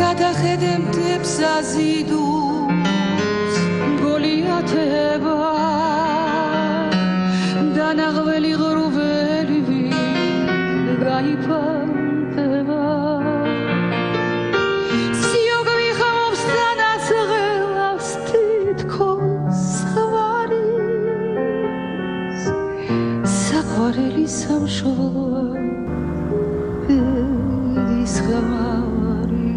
გადახედე მთებს აზიდულს გოლიათება დანაღველი ღრუბელი გაიფანტება სიოგვი ხამობს თანაც ღელავს თითქოს ხვარის საყვარელი სამშობლოა ის ხამარი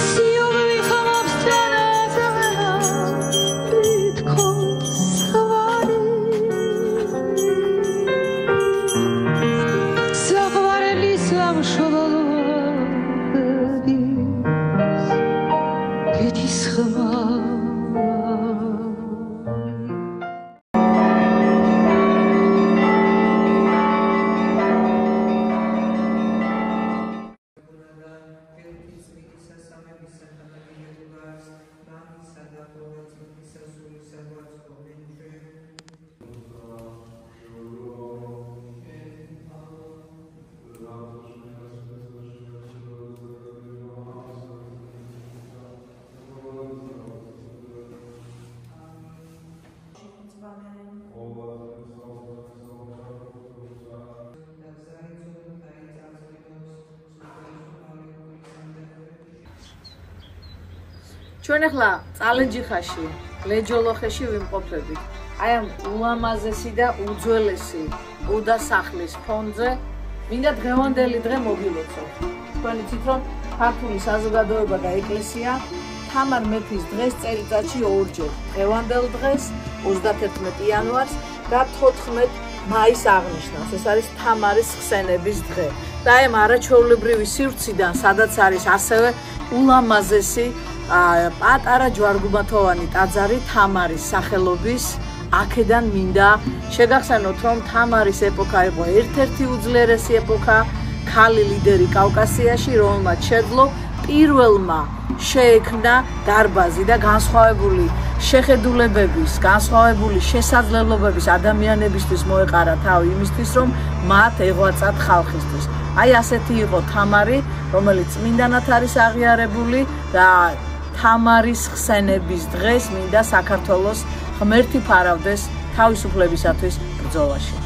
სიოგვი ხამობს თანაც ღელავს თითქოს საყვარელი სამშობლოა ის ხამარი ჩვენ ახლა წალენჯიხაში, ლეჯოლოხეში ვიმყოფებით. აი ამ ულამაზესი და უძველესი ბუდა სახლის ფონზე მინდა დღევანდელი დღე მოგილოცოთ. თქვენ იცით რომ ქართული საზოგადოება და ეკლესია თამარ მეფის დღეს წელიწადში ორჯერ, დღევანდელ დღეს 31 იანვარს და 14 მაისს აღნიშნავს. ეს არის თამარის ხსენების დღე. და აი ამ არაჩვეულებრივი სივრციდან, სადაც არის ასევე ულამაზესი პატარა ჯვარგუმათოვანი ტაძარი თამარის სახელობის, აქედან მინდა შეგახსენოთ, რომ თამარის ეპოქა იყო ერთ-ერთი უძლიერესი ეპოქა, ქალი ლიდერი კავკასიაში, რომელმაც შეძლო პირველმა შეექმნა დარბაზი და განსხვავებული შეხედულებების, განსხვავებული შესაძლებლობების ადამიანებისთვის მოეყარა თავი იმისთვის, რომ მათ ეღვაწათ ხალხისთვის. აი ასეთი იყო თამარი, რომელიც წმინდანად არის აღიარებული და თამარის ხსენების დღეს მინდა საქართველოს ღმერთი ფარავდეს თავისუფლებისათვის ბრძოლაში.